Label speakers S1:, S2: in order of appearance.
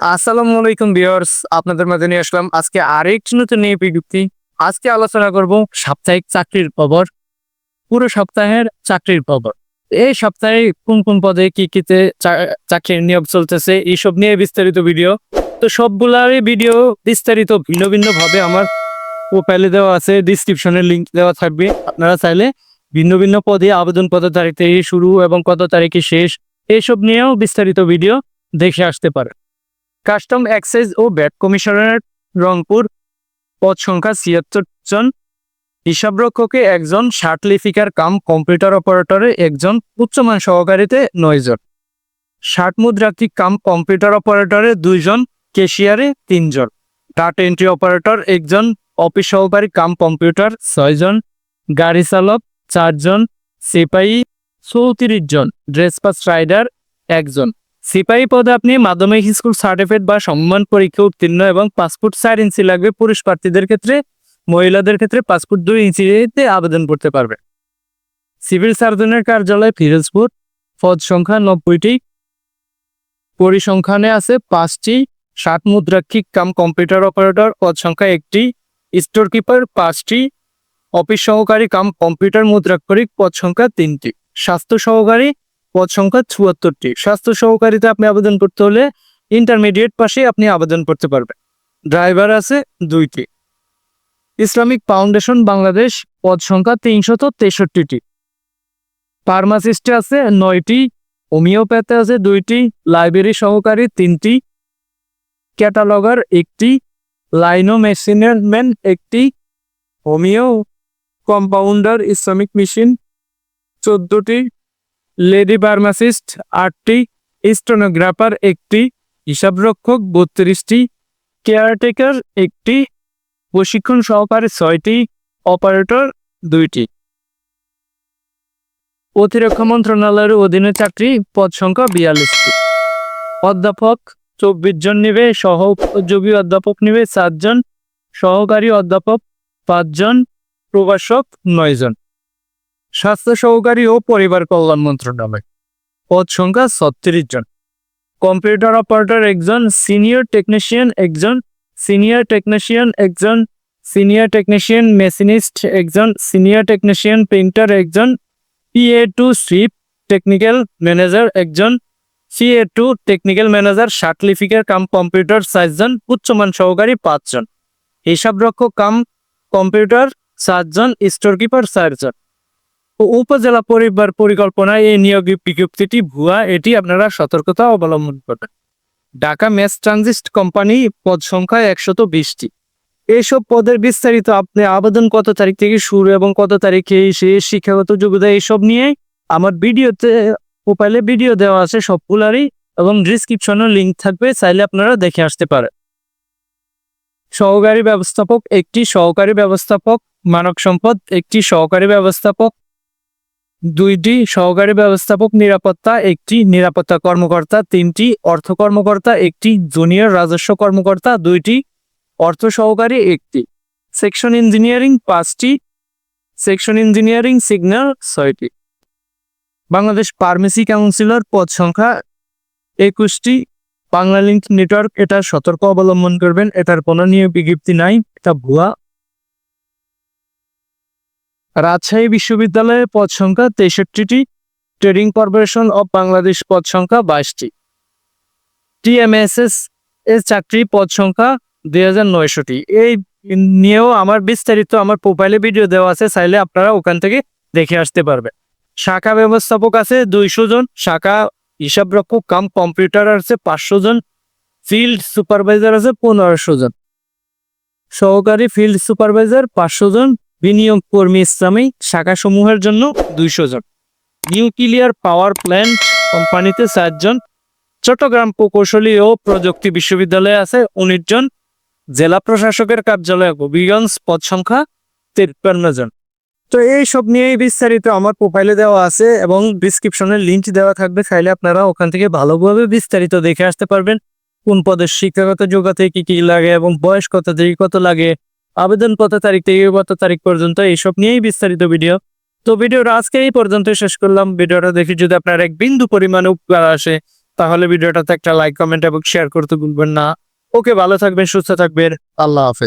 S1: আসসালামু আলাইকুম ভিউয়ার্স, আপনাদের মাঝে নিয়ে আসলাম আজকে আরেকটি নতুন বিজ্ঞপ্তি। আজকে আলোচনা করব সাপ্তাহিক চাকরির খবর, পুরো সপ্তাহের চাকরির খবর। এই সপ্তাহে কোন কোন পদে কি চাকরির নিয়োগ চলতেছে এইসব নিয়ে বিস্তারিত ভিডিও। তো সবগুলারই ভিডিও বিস্তারিত ভিন্ন ভিন্ন ভাবে আমার প্রোফাইলে দেওয়া আছে, ডিসক্রিপশনে লিংক দেওয়া থাকবে। আপনারা চাইলে ভিন্ন ভিন্ন পদে আবেদন কত তারিখ থেকে শুরু এবং কত তারিখে শেষ এইসব নিয়েও বিস্তারিত ভিডিও দেখে আসতে পারেন। কাস্টম এক্সাইজ ও ভ্যাট কমিশনার রংপুর, পদ সংখ্যা ৭৬ জন, হিসাবরক্ষকে ১ জন, শার্ট লিপিকার কাম কম্পিউটার অপারেটরে ১ জন, উচ্চমান সহকারীতে ৯ জন, শার্ট মুদ্রাক্ষিক কাম কম্পিউটার অপারেটরে ২ জন, ক্যাশিয়ারে ৩ জন, ডাটা এন্ট্রি অপারেটর ১ জন, অফিস সহকারী কাম কম্পিউটার ৬ জন, গাড়ি চালক ৪ জন, সিপাহী ৩৪ জন, ড্রেসপাস রাইডার ১ জন। সিপাহী পদে আপনি মাধ্যমিক স্কুল সার্টিফিকেট বা সমমান পরীক্ষা উত্তীর্ণ এবং পাসপোর্ট ৪ ইঞ্চি লাগবে পুরুষ প্রার্থীদের ক্ষেত্রে। মহিলাদের ক্ষেত্রে পাসপোর্ট ২ ইঞ্চিতে আবেদন করতে পারবে। সিভিল সার্জনের কার্যালয় ফিরোজপুর, পদ সংখ্যা ৯০টি, পরিসংখ্যানে আছে ৫টি, শার্ট মুদ্রাক্ষিক কাম কম্পিউটার অপারেটর পদ সংখ্যা ১টি, স্টোর কিপার ৫টি, অফিস সহকারী কাম কম্পিউটার মুদ্রাক্ষরিক পদ সংখ্যা ৩টি, স্বাস্থ্য সহকারী পদ সংখ্যা ৭৪টি। স্বাস্থ্য সহকারীতে আপনি আবেদন করতে হলে ইন্টারমিডিয়েট পাশে আপনি আবেদন করতে পারবেন। ড্রাইভার আছে ২টি। ইসলামিক ফাউন্ডেশন বাংলাদেশ, পদ সংখ্যা ৩৬৩টি। ফার্মাসিস্টে আছে ৯টি, হোমিওপ্যাথে আছে ২টি, লাইব্রেরি সহকারী ৩টি, ক্যাটালগার ১টি, লাইনো মেশিনারম্যান ১টি, হোমিও কম্পাউন্ডার ইসলামিক মেশিন ১৪টি, লেডি ফার্মাসিস্ট ৮টি, স্টেনোগ্রাফার ১টি, হিসাবরক্ষক ৩২টি, কেয়ারটেকার ১টি, প্রশিক্ষণ সহকারী ৬টি, অপারেটর ২টি। প্রতিরক্ষা মন্ত্রণালয়ের অধীনে চাকরি, পদ সংখ্যা ৪২টি। অধ্যাপক ২৪ জন নিবে, সহ উপযোগী অধ্যাপক নিবে ৪ জন, সহকারী অধ্যাপক ৫ জন, প্রভাষক ৯ জন। স্বাস্থ্য সহকারী ও পরিবার কল্যাণ মন্ত্রণালয়, পদ সংখ্যা ৩৬ জন। কম্পিউটার অপারেটর ১ জন, সিনিয়র টেকনিশিয়ান ১ জন, সিনিয়র টেকনিশিয়ান ১ জন, সিনিয়র টেকনিশিয়ান মেশিনিস্ট ১ জন, সিনিয়র টেকনিশিয়ান প্রিন্টার ১ জন, PA2 শিপ টেকনিক্যাল ম্যানেজার ১ জন, CA2 টেকনিক্যাল ম্যানেজার শার্ট লিপিকার কাম কম্পিউটার ৪ জন, উচ্চমান সহকারী ৫ জন, হিসাবরক্ষক কাম কম্পিউটার ৪ জন, স্টোর কিপার ৪ জন। উপজেলা পরিবার পরিকল্পনায় এই নিয়োগ বিজ্ঞপ্তিটি ভুয়া, এটি আপনারা সতর্কতা অবলম্বন করবেন। ঢাকা ম্যাস ট্রানজিট কোম্পানি, পদ সংখ্যা ১২০টি। এইসব পদের বিস্তারিত আপনি আবেদন কত তারিখ থেকে শুরু এবং কত তারিখে শেষ, শিক্ষাগত যোগ্যতা এইসব নিয়ে আমার ভিডিওতে প্রোফাইলে ভিডিও দেওয়া আছে সবগুলারই, এবং ডিসক্রিপশনে লিঙ্ক থাকবে, চাইলে আপনারা দেখে আসতে পারেন। সহকারী ব্যবস্থাপক ১টি, সহকারী ব্যবস্থাপক মানব সম্পদ ১টি, সহকারী ব্যবস্থাপক ২টি, সহকারী ব্যবস্থাপক নিরাপত্তা ১টি, নিরাপত্তা কর্মকর্তা ৩টি, অর্থ কর্মকর্তা ১টি, জুনিয়র রাজস্ব কর্মকর্তা ২টি, অর্থ সহকারী ১টি, সেকশন ইঞ্জিনিয়ারিং ৫টি, সেকশন ইঞ্জিনিয়ারিং সিগন্যাল ৬টি। বাংলাদেশ ফার্মেসি কাউন্সিলর, পদ সংখ্যা ২১টি। বাংলা লিঙ্ক নেটওয়ার্ক, এটা সতর্ক অবলম্বন করবেন, এটার কোনো নিয়োগ বিজ্ঞপ্তি নাই, এটা ভুয়া। রাজশাহী বিশ্ববিদ্যালয়ে পদ সংখ্যা ৬৩টি। ট্রেডিং কর্পোরেশন অব বাংলাদেশ, পদ সংখ্যা ২২টি। TMSS এর চাকরি, পদ সংখ্যা ২৯০০টি। এই নিয়েও আমার বিস্তারিত আমার প্রোফাইলে ভিডিও দেওয়া আছে, চাইলে আপনারা ওখান থেকে দেখে আসতে পারবেন। শাখা ব্যবস্থাপক আছে ২০০ জন, শাখা হিসাবরক্ষক কাম কম্পিউটার আছে ৫০০ জন, ফিল্ড সুপারভাইজার আছে ১৫০০ জন, সহকারী ফিল্ড সুপারভাইজার ৫০০ জন, বিনিয়োগ কর্মী ইসলামী শাখাসমূহের জন্য ২০০ জন, নিউক্লিয়ার পাওয়ার প্ল্যান্ট কোম্পানিতে ৪ জন, চট্টগ্রাম প্রকৌশলী ও প্রযুক্তি বিশ্ববিদ্যালয়ে আছে ১৯ জন, জেলা প্রশাসকের কার্যালয় হবিগঞ্জ, পদ সংখ্যা ৫৩ জন। তো এইসব নিয়েই বিস্তারিত আমার প্রোফাইলে দেওয়া আছে এবং ডিসক্রিপশনে লিঙ্ক দেওয়া থাকবে, চাইলে আপনারা ওখান থেকে ভালোভাবে বিস্তারিত দেখে আসতে পারবেন। কোন পদের শিক্ষাগত যোগ্যতা কি লাগে এবং বয়স কত থেকে কত লাগে, আবেদন কত তারিখ থেকে কত তারিখ পর্যন্ত, এইসব নিয়েই বিস্তারিত ভিডিও। তো ভিডিওটা আজকে এই পর্যন্ত শেষ করলাম। ভিডিওটা দেখে যদি আপনার এক বিন্দু পরিমাণে উপকার আসে, তাহলে ভিডিওটাতে একটা লাইক কমেন্ট এবং শেয়ার করতে ভুলবেন না। ওকে, ভালো থাকবেন, সুস্থ থাকবেন। আল্লাহ হাফেজ।